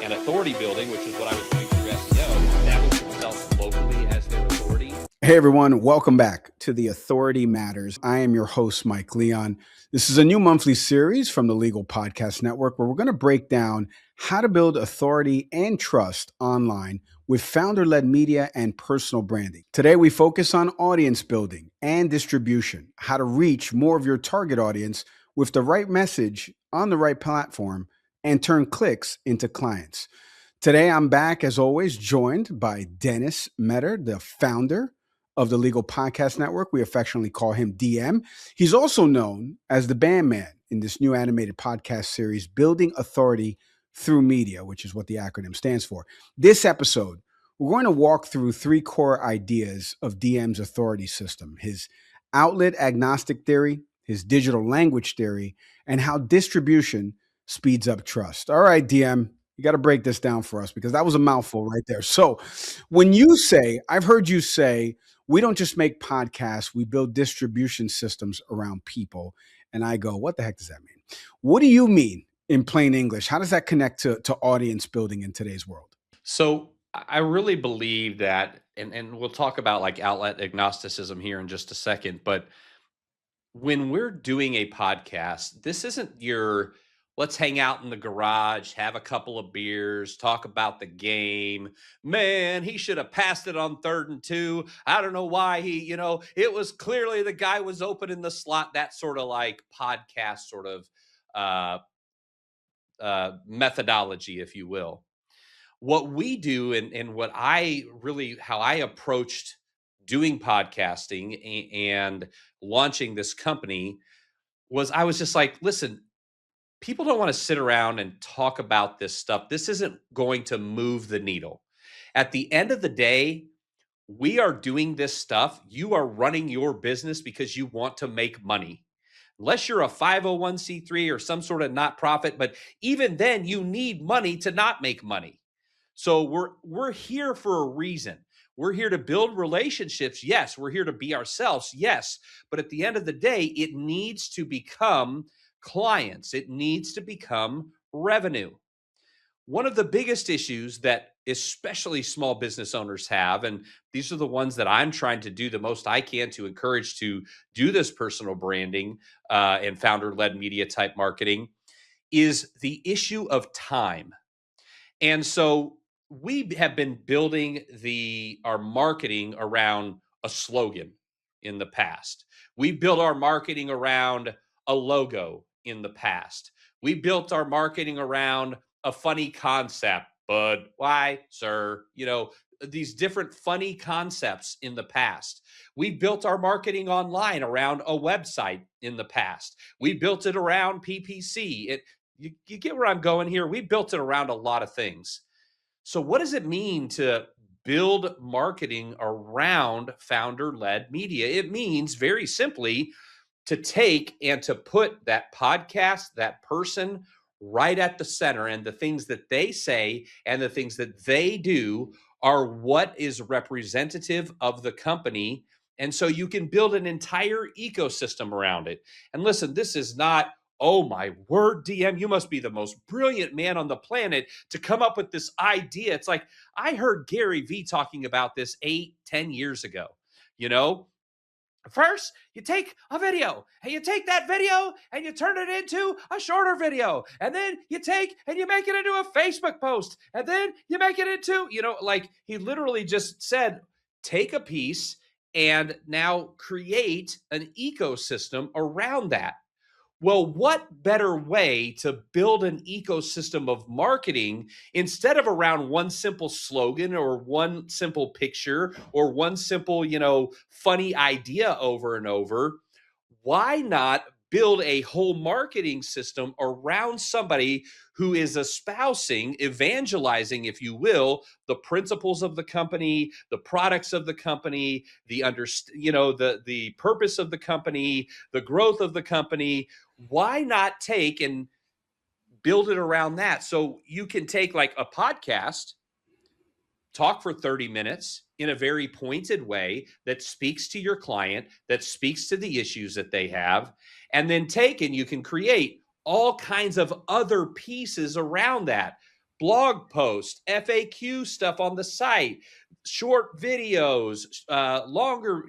and authority building, which is what I was doing through SEO, establish themselves locally as their authority. Hey everyone, welcome back to The Authority Matters. I am your host, Mike Leon. This is a new monthly series from the Legal Podcast Network where we're going to break down how to build authority and trust online with founder-led media and personal branding. Today, we focus on audience building and distribution, how to reach more of your target audience with the right message on the right platform and turn clicks into clients. Today, I'm back, as always, joined by Dennis Meador, the founder of the Legal Podcast Network. We affectionately call him DM. He's also known as the Bandman in this new animated podcast series, Building Authority Through Media, which is what the acronym stands for. This episode, we're going to walk through three core ideas of DM's authority system: his outlet agnostic theory, his digital language theory, and how distribution speeds up trust. All right, DM, you got to break this down for us because that was a mouthful right there. So when you say, I've heard you say, we don't just make podcasts, we build distribution systems around people. And I go, what the heck does that mean? What do you mean in plain English? How does that connect to audience building in today's world? So I really believe that, and we'll talk about like outlet agnosticism here in just a second, but when we're doing a podcast, this isn't your let's hang out in the garage, have a couple of beers, talk about the game. Man, he should have passed it on 3rd and 2. I don't know why it was clearly the guy was open in the slot, that sort of like podcast sort of methodology, if you will. What we do and what how I approached doing podcasting and launching this company was I was just like, listen, people don't want to sit around and talk about this stuff. This isn't going to move the needle. At the end of the day, we are doing this stuff. You are running your business because you want to make money. Unless you're a 501c3 or some sort of not-profit, but even then you need money to not make money. So we're here for a reason. We're here to build relationships. Yes. We're here to be ourselves. Yes. But at the end of the day, it needs to become clients. It needs to become revenue. One of the biggest issues that especially small business owners have, and these are the ones that I'm trying to do the most I can to encourage to do this personal branding and founder-led media type marketing, is the issue of time. And so we have been building our marketing around a slogan in the past. We built our marketing around a logo in the past. We built our marketing around a funny concept, but why, sir? These different funny concepts in the past. We built our marketing online around a website in the past. We built it around PPC. You get where I'm going here? We built it around a lot of things. So what does it mean to build marketing around founder-led media? It means very simply to take and to put that podcast, that person right at the center, and the things that they say and the things that they do are what is representative of the company. And so you can build an entire ecosystem around it. And listen, this is not, oh my word, DM, you must be the most brilliant man on the planet to come up with this idea. It's like, I heard Gary Vee talking about this 8-10 years ago. First, you take a video and you take that video and you turn it into a shorter video. And then you take and you make it into a Facebook post. And then you make it into, like he literally just said, take a piece and now create an ecosystem around that. Well, what better way to build an ecosystem of marketing instead of around one simple slogan or one simple picture or one simple, funny idea over and over? Why not build a whole marketing system around somebody who is espousing, evangelizing, if you will, the principles of the company, the products of the company, the purpose of the company, the growth of the company? Why not take and build it around that? So you can take like a podcast, talk for 30 minutes in a very pointed way that speaks to your client, that speaks to the issues that they have, and then take and you can create all kinds of other pieces around that. blog posts, FAQ stuff on the site, short videos, longer,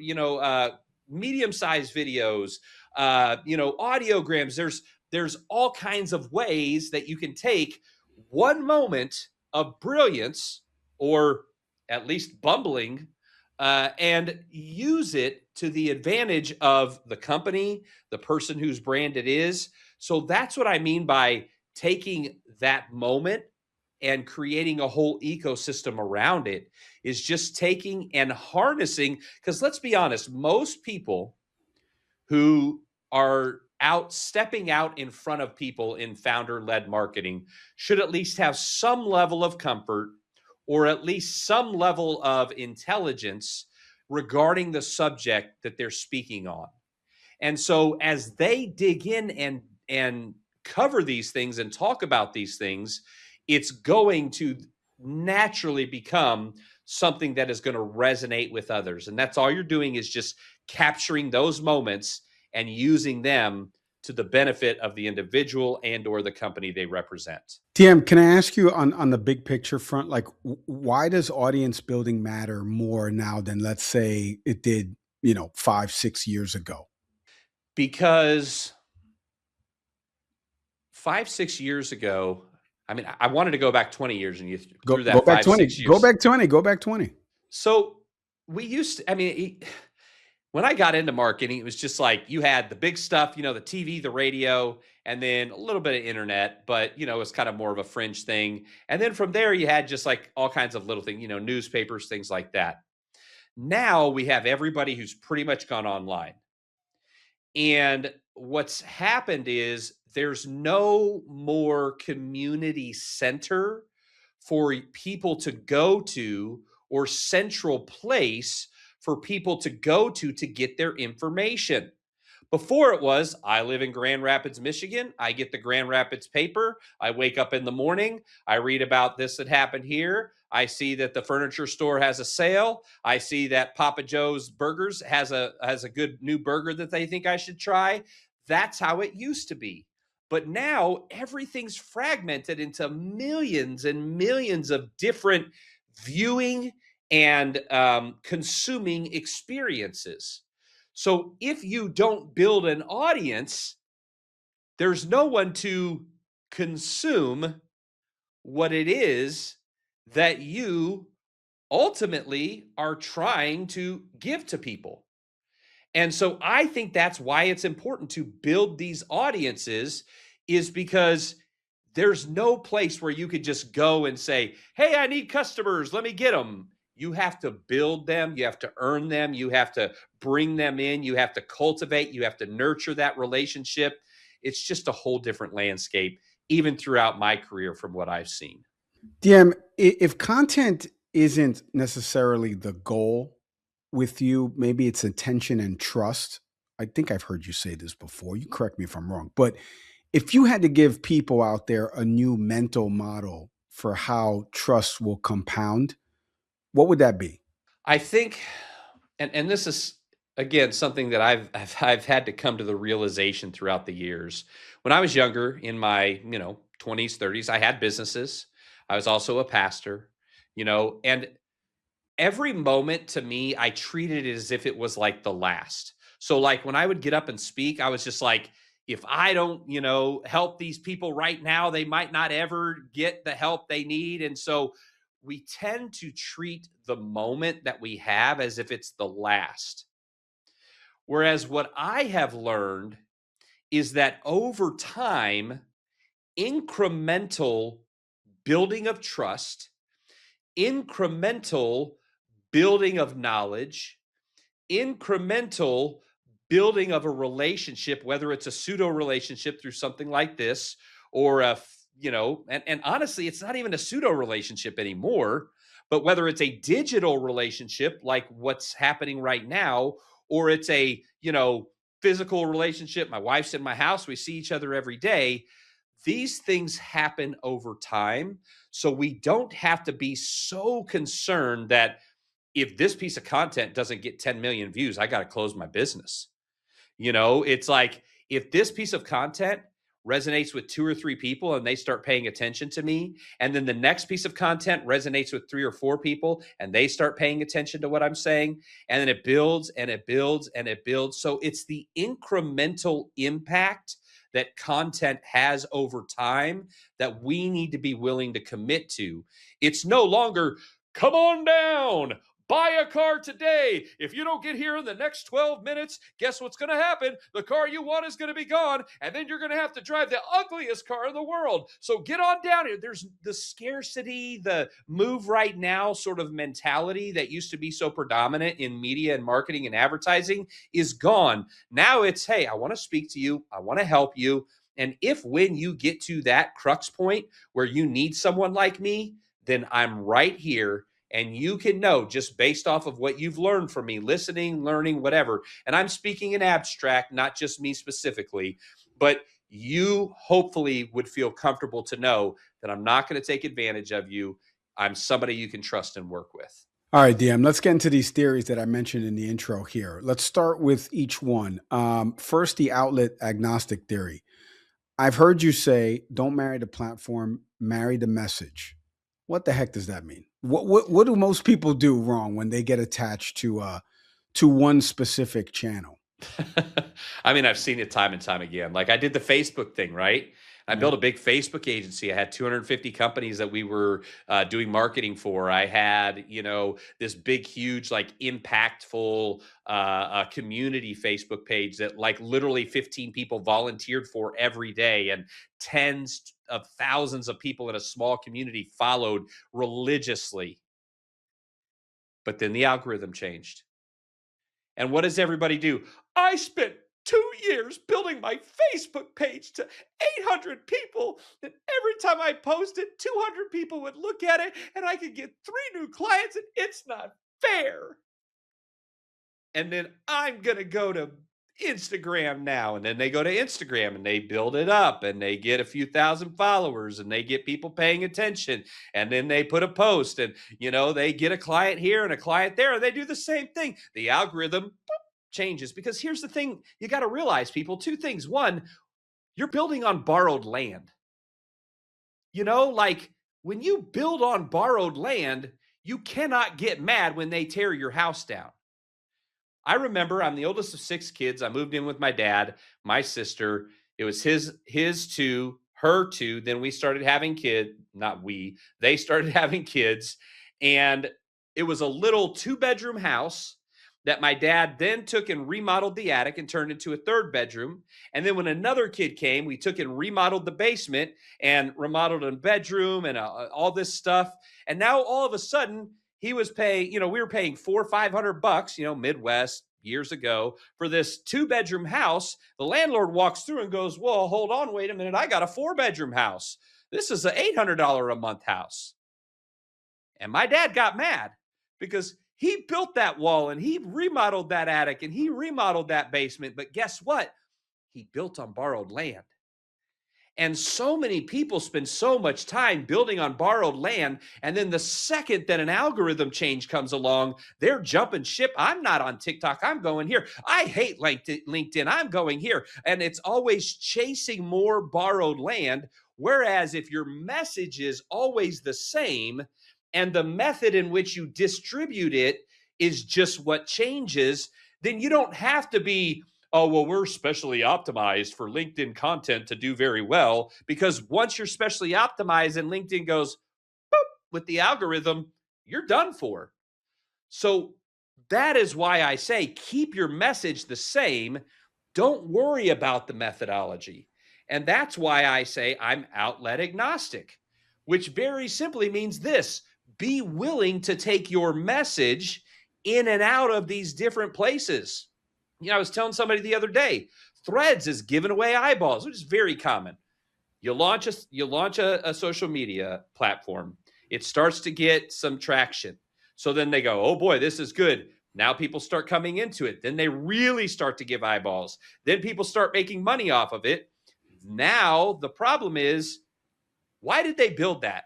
medium-sized videos, audiograms. There's all kinds of ways that you can take one moment of brilliance, or at least bumbling, and use it to the advantage of the company, the person whose brand it is. So that's what I mean by taking that moment and creating a whole ecosystem around it, is just taking and harnessing. Because let's be honest, most people who are stepping out in front of people in founder-led marketing should at least have some level of comfort, or at least some level of intelligence regarding the subject that they're speaking on. And so as they dig in and cover these things and talk about these things, it's going to naturally become something that is going to resonate with others. And that's all you're doing, is just capturing those moments and using them to the benefit of the individual and or the company they represent. TM, can I ask you on the big picture front, like why does audience building matter more now than, let's say, it did, 5-6 years ago? Because 5-6 years ago, I mean, I wanted to go back 20 years, and you Go threw go that back 20. 5-6 Go years. back 20. Go back 20. So we used to, I mean, when I got into marketing, it was just like you had the big stuff, the TV, the radio, and then a little bit of internet, but it's kind of more of a fringe thing. And then from there, you had just like all kinds of little things, newspapers, things like that. Now we have everybody who's pretty much gone online. And what's happened is there's no more community center for people to go to, or central place for people to go to get their information. Before it was, I live in Grand Rapids, Michigan. I get the Grand Rapids paper. I wake up in the morning. I read about this that happened here. I see that the furniture store has a sale. I see that Papa Joe's Burgers has a good new burger that they think I should try. That's how it used to be. But now everything's fragmented into millions and millions of different viewing and consuming experiences. So if you don't build an audience, there's no one to consume what it is that you ultimately are trying to give to people. And so I think that's why it's important to build these audiences, is because there's no place where you could just go and say, hey, I need customers, let me get them. You have to build them. You have to earn them. You have to bring them in. You have to cultivate. You have to nurture that relationship. It's just a whole different landscape, even throughout my career, from what I've seen. DM, if content isn't necessarily the goal with you, maybe it's attention and trust. I think I've heard you say this before. You correct me if I'm wrong. But if you had to give people out there a new mental model for how trust will compound, what would that be? I think, and this is again something that I've had to come to the realization throughout the years. When I was younger, in my 20s, 30s, I had businesses. I was also a pastor, and every moment to me, I treated it as if it was like the last. So like when I would get up and speak, I was just like, if I don't, help these people right now, they might not ever get the help they need. And so we tend to treat the moment that we have as if it's the last. Whereas what I have learned is that over time, incremental building of trust, incremental building of knowledge, incremental building of a relationship, whether it's a pseudo relationship through something like this, or and honestly, it's not even a pseudo relationship anymore, but whether it's a digital relationship like what's happening right now, or it's a, physical relationship. My wife's in my house. We see each other every day. These things happen over time. So we don't have to be so concerned that if this piece of content doesn't get 10 million views, I got to close my business. It's like, if this piece of content resonates with 2 or 3 people and they start paying attention to me. And then the next piece of content resonates with 3 or 4 people and they start paying attention to what I'm saying. And then it builds and it builds and it builds. So it's the incremental impact that content has over time that we need to be willing to commit to. It's no longer, come on down, buy a car today. If you don't get here in the next 12 minutes, guess what's going to happen? The car you want is going to be gone, and then you're going to have to drive the ugliest car in the world. So get on down here. There's the scarcity, the move right now sort of mentality that used to be so predominant in media and marketing and advertising is gone. Now it's, hey, I want to speak to you. I want to help you. And if when you get to that crux point where you need someone like me, then I'm right here. And you can know just based off of what you've learned from me, listening, learning, whatever. And I'm speaking in abstract, not just me specifically, but you hopefully would feel comfortable to know that I'm not going to take advantage of you. I'm somebody you can trust and work with. All right, DM, let's get into these theories that I mentioned in the intro here. Let's start with each one. First, the outlet agnostic theory. I've heard you say, don't marry the platform, marry the message. What the heck does that mean? What do most people do wrong when they get attached to one specific channel? I mean, I've seen it time and time again. Like I did the Facebook thing, right? I Yeah. built a big Facebook agency. I had 250 companies that we were doing marketing for. I had, this big, huge, like impactful community Facebook page that like literally 15 people volunteered for every day, and tens of thousands of people in a small community followed religiously. But then the algorithm changed. And what does everybody do? I spent 2 years building my Facebook page to 800 people. And every time I posted, 200 people would look at it and I could get 3 new clients, and it's not fair. And then I'm going to go to Instagram now. And then they go to Instagram and they build it up and they get a few thousand followers and they get people paying attention. And then they put a post and, they get a client here and a client there. And they do the same thing. The algorithm changes because here's the thing. You got to realize, people, 2 things. One, you're building on borrowed land. Like when you build on borrowed land, you cannot get mad when they tear your house down. I remember I'm the oldest of 6 kids. I moved in with my dad, my sister. It was his 2, her 2. Then we started having kids. Not we. They started having kids. And it was a little 2-bedroom house that my dad then took and remodeled the attic and turned into a 3rd bedroom. And then when another kid came, we took and remodeled the basement and remodeled a bedroom and all this stuff. And now all of a sudden, he was paying, we were paying $400 or $500, Midwest years ago for this 2-bedroom house. The landlord walks through and goes, well, hold on, wait a minute. I got a 4-bedroom house. This is an $800 a month house. And my dad got mad because he built that wall and he remodeled that attic and he remodeled that basement. But guess what? He built on borrowed land. And so many people spend so much time building on borrowed land. And then the second that an algorithm change comes along, they're jumping ship. I'm not on TikTok. I'm going here. I hate LinkedIn. I'm going here. And it's always chasing more borrowed land. Whereas if your message is always the same and the method in which you distribute it is just what changes, then you don't have to be, oh, well, we're specially optimized for LinkedIn content to do very well. Because once you're specially optimized and LinkedIn goes boop with the algorithm, you're done for. So that is why I say keep your message the same. Don't worry about the methodology. And that's why I say I'm outlet agnostic, which very simply means this: be willing to take your message in and out of these different places. I was telling somebody the other day, Threads is giving away eyeballs, which is very common. You launch a social media platform. It starts to get some traction. So then they go, oh boy, this is good. Now people start coming into it. Then they really start to give eyeballs. Then people start making money off of it. Now the problem is, why did they build that?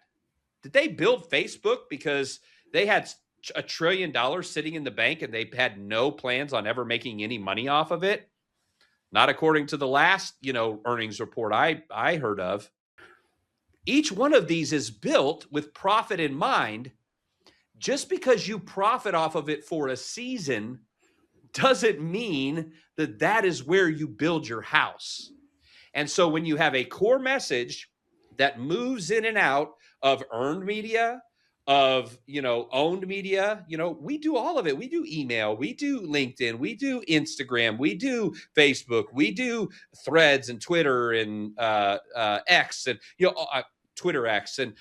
Did they build Facebook because they had $1 trillion sitting in the bank and they had no plans on ever making any money off of it? not according to the last, earnings report I heard of. Each one of these is built with profit in mind. Just because you profit off of it for a season doesn't mean that that is where you build your house. And so when you have a core message that moves in and out of earned media, of owned media, we do all of it. We do email, we do LinkedIn, we do Instagram, we do Facebook, we do Threads and Twitter and X and Twitter X, and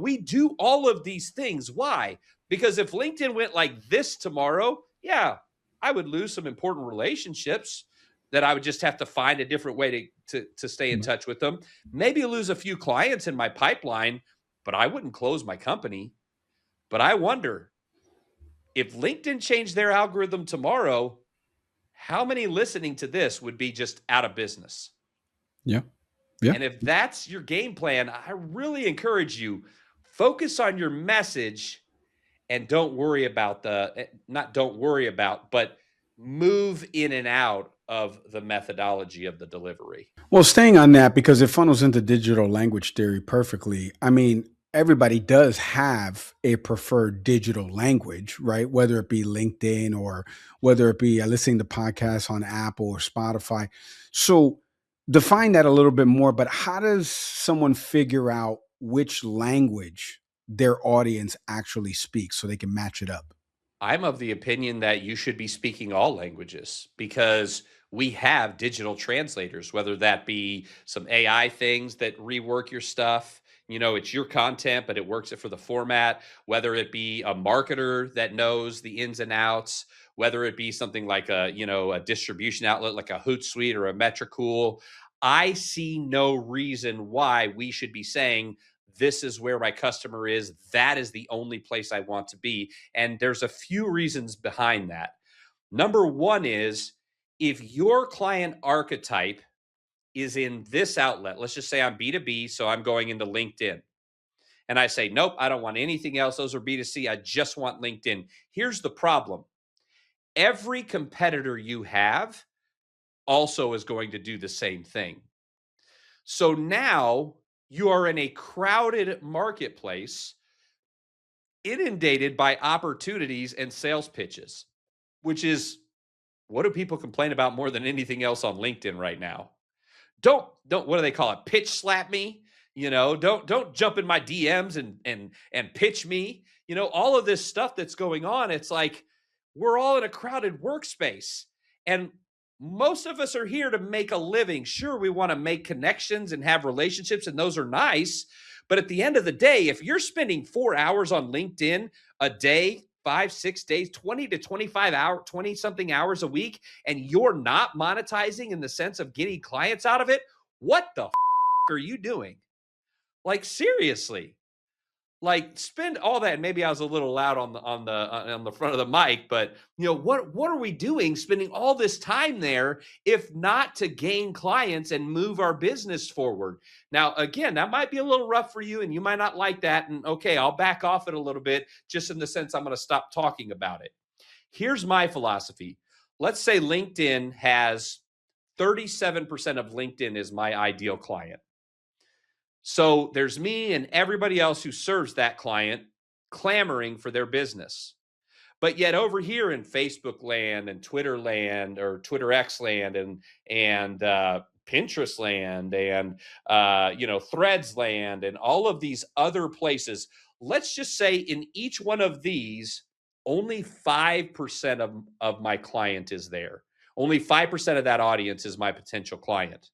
we do all of these things. Why? Because if LinkedIn went like this tomorrow, yeah, I would lose some important relationships that I would just have to find a different way to stay in touch with them. Maybe lose a few clients in my pipeline, but I wouldn't close my company. But I wonder, if LinkedIn changed their algorithm tomorrow, how many listening to this would be just out of business? Yeah. Yeah. And if that's your game plan, I really encourage you, focus on your message and don't worry about but move in and out of the methodology of the delivery. Well, staying on that, because it funnels into digital language theory perfectly. I mean, everybody does have a preferred digital language, right? Whether it be LinkedIn or whether it be listening to podcasts on Apple or Spotify. So define that a little bit more, but how does someone figure out which language their audience actually speaks so they can match it up? I'm of the opinion that you should be speaking all languages, because we have digital translators, whether that be some AI things that rework your stuff. It's your content, but it works it for the format, whether it be a marketer that knows the ins and outs, whether it be something like a distribution outlet like a Hootsuite or a Metricool. I see no reason why we should be saying, this is where my customer is. That is the only place I want to be. And there's a few reasons behind that. Number one is, if your client archetype is in this outlet, let's just say I'm B2B, so I'm going into LinkedIn, and I say, nope, I don't want anything else. Those are B2C. I just want LinkedIn. Here's the problem. Every competitor you have also is going to do the same thing. So now you are in a crowded marketplace, inundated by opportunities and sales pitches, which is, what do people complain about more than anything else on LinkedIn right now? Don't what do they call it? Pitch slap me. Don't jump in my DMs and pitch me. All of this stuff that's going on. It's like, we're all in a crowded workspace, and most of us are here to make a living. Sure, we want to make connections and have relationships, and those are nice. But at the end of the day, if you're spending 4 hours on LinkedIn a day, 5, 6 days, 20 to 25 hours, 20 something hours a week, and you're not monetizing in the sense of getting clients out of it, what the are you doing? Like, seriously. Like, spend all that. And maybe I was a little loud on the front of the mic, but what are we doing spending all this time there if not to gain clients and move our business forward? Now, again, that might be a little rough for you and you might not like that, and okay, I'll back off it a little bit, just in the sense I'm going to stop talking about it. Here's my philosophy. Let's say LinkedIn has 37% of LinkedIn is my ideal client. So there's me and everybody else who serves that client clamoring for their business. But yet over here in Facebook land and Twitter land, or Twitter X land, and Pinterest land, and Threads land, and all of these other places, let's just say in each one of these, only 5% of my client is there. Only 5% of that audience is my potential client.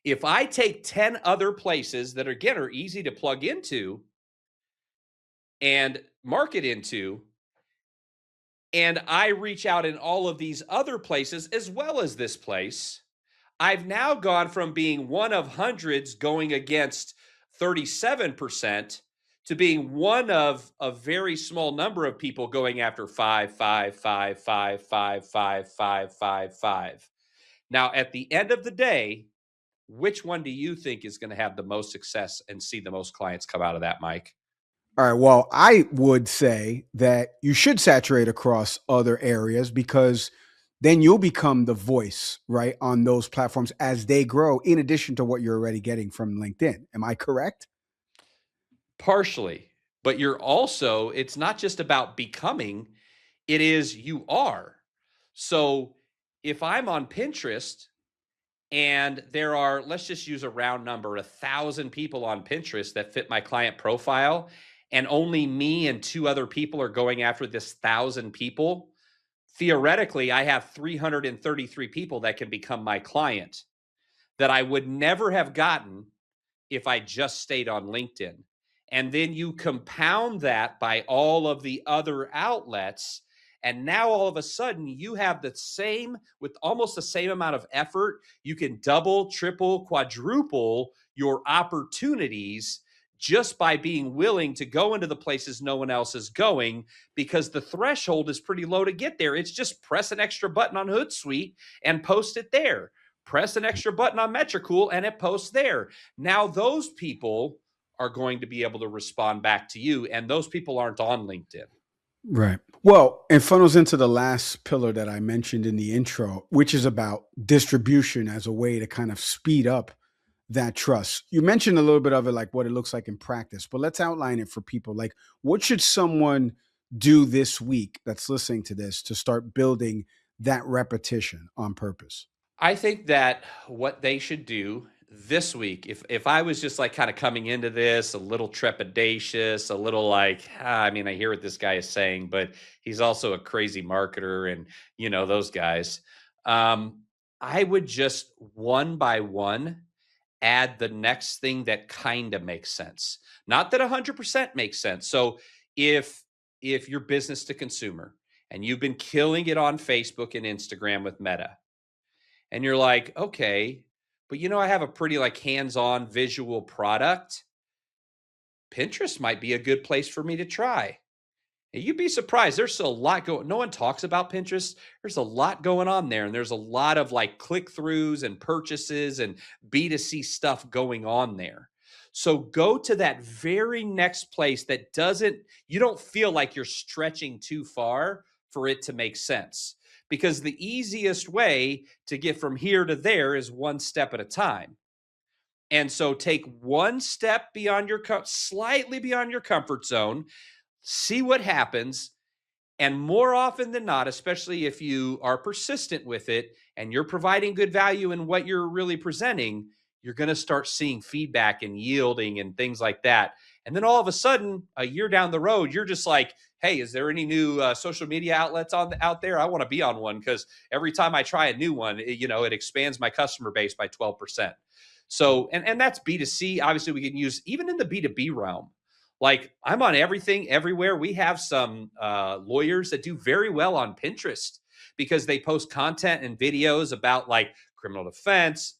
If I take 10 other places that, again, are easy to plug into and market into, and I reach out in all of these other places as well as this place, I've now gone from being one of hundreds going against 37% to being one of a very small number of people going after 5, 5, 5, 5, 5, 5, 5, 5, 5. Now, at the end of the day, which one do you think is going to have the most success and see the most clients come out of that, Mike? All right. Well, I would say that you should saturate across other areas, because then you'll become the voice, right, on those platforms as they grow, in addition to what you're already getting from LinkedIn. Am I correct? Partially, but you're also, it's not just about becoming, it is you are. So if I'm on Pinterest and there are, let's just use a round number, 1,000 people on Pinterest that fit my client profile, and only me and two other people are going after this 1,000 people, theoretically, I have 333 people that can become my client that I would never have gotten if I just stayed on LinkedIn. And then you compound that by all of the other outlets. And now all of a sudden you have the same, with almost the same amount of effort, you can double, triple, quadruple your opportunities just by being willing to go into the places no one else is going, because the threshold is pretty low to get there. It's just press an extra button on Hootsuite and post it there. Press an extra button on Metricool and it posts there. Now those people are going to be able to respond back to you, and those people aren't on LinkedIn. Right. Well, it funnels into the last pillar that I mentioned in the intro, which is about distribution as a way to kind of speed up that trust. You mentioned a little bit of it, like what it looks like in practice, but let's outline it for people. Like, what should someone do this week that's listening to this to start building that repetition on purpose? I think that what they should do this week, if I was just like kind of coming into this a little trepidatious, a little like, I mean, I hear what this guy is saying, but he's also a crazy marketer, and those guys. Um, I would just one by one add the next thing that kind of makes sense. Not that 100% makes sense. So if you're business to consumer and you've been killing it on Facebook and Instagram with Meta, and you're like, okay, but I have a pretty like hands-on visual product, Pinterest might be a good place for me to try. And you'd be surprised. There's still a lot going. No one talks about Pinterest. There's a lot going on there, and there's a lot of like click-throughs and purchases and B2C stuff going on there. So go to that very next place that you don't feel like you're stretching too far for it to make sense. Because the easiest way to get from here to there is one step at a time. And so take one step beyond slightly beyond your comfort zone, see what happens. And more often than not, especially if you are persistent with it and you're providing good value in what you're really presenting, you're going to start seeing feedback and yielding and things like that. And then all of a sudden, a year down the road, you're just like, hey, is there any new social media outlets out there? I want to be on one, because every time I try a new one, it expands my customer base by 12%. So, and that's B2C. Obviously, we can use even in the B2B realm. Like, I'm on everything, everywhere. We have some lawyers that do very well on Pinterest because they post content and videos about like criminal defense,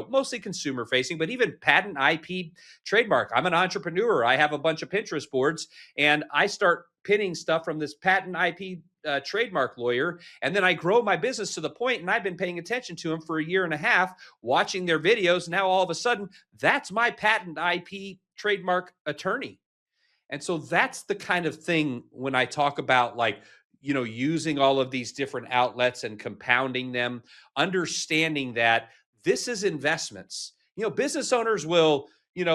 mostly consumer facing, but even patent, IP, trademark. I'm an entrepreneur. I have a bunch of Pinterest boards, and I start pinning stuff from this patent, IP, trademark lawyer. And then I grow my business to the point, and I've been paying attention to them for a year and a half, watching their videos. Now, all of a sudden, that's my patent, IP, trademark attorney. And so that's the kind of thing when I talk about like, using all of these different outlets and compounding them, understanding that this is investments. Business owners will,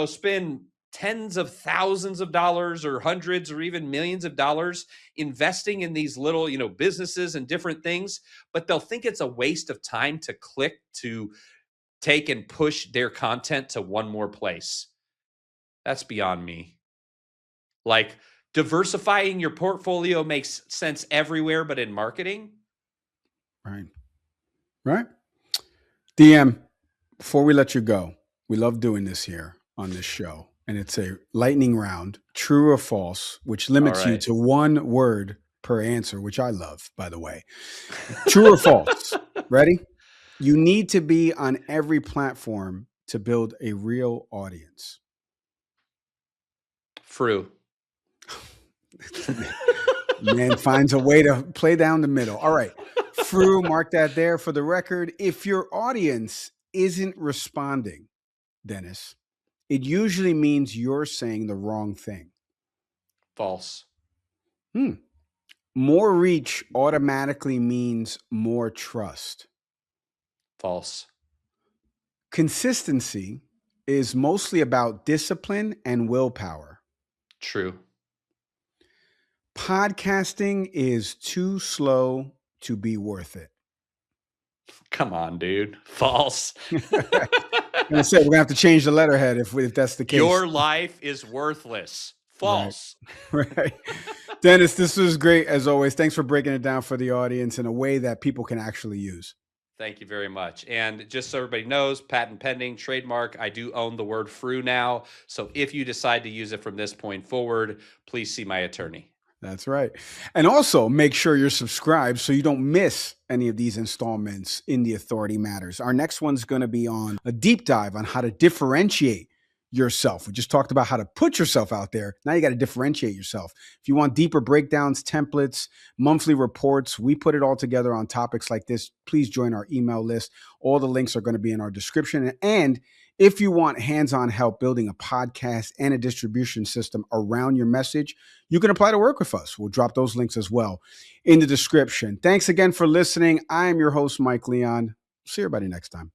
spend tens of thousands of dollars or hundreds or even millions of dollars investing in these little, businesses and different things, but they'll think it's a waste of time to click to take and push their content to one more place. That's beyond me. Like, diversifying your portfolio makes sense everywhere, but in marketing. Right. Right. DM, before we let you go, we love doing this here on this show. And it's a lightning round, true or false, which limits you right. to one word per answer, which I love, by the way. True or false? Ready? You need to be on every platform to build a real audience. Fru. Man finds a way to play down the middle. All right. Fru, mark that there for the record. If your audience isn't responding, Dennis, it usually means you're saying the wrong thing. False. More reach automatically means more trust. False. Consistency is mostly about discipline and willpower. True. Podcasting is too slow to be worth it. Come on, dude. False. I'm gonna say we're gonna have to change the letterhead if that's the case. Your life is worthless. False. Right. Dennis, this was great as always. Thanks for breaking it down for the audience in a way that people can actually use. Thank you very much. And just so everybody knows, patent pending, trademark, I do own the word "fru" now. So if you decide to use it from this point forward, please see my attorney. That's right. And also make sure you're subscribed so you don't miss any of these installments in The Authority Matters. Our next one's going to be on a deep dive on how to differentiate yourself. We just talked about how to put yourself out there. Now you got to differentiate yourself. If you want deeper breakdowns, templates, monthly reports, we put it all together on topics like this. Please join our email list. All the links are going to be in our description. And if you want hands-on help building a podcast and a distribution system around your message, you can apply to work with us. We'll drop those links as well in the description. Thanks again for listening. I am your host, Mike Leon. See everybody next time.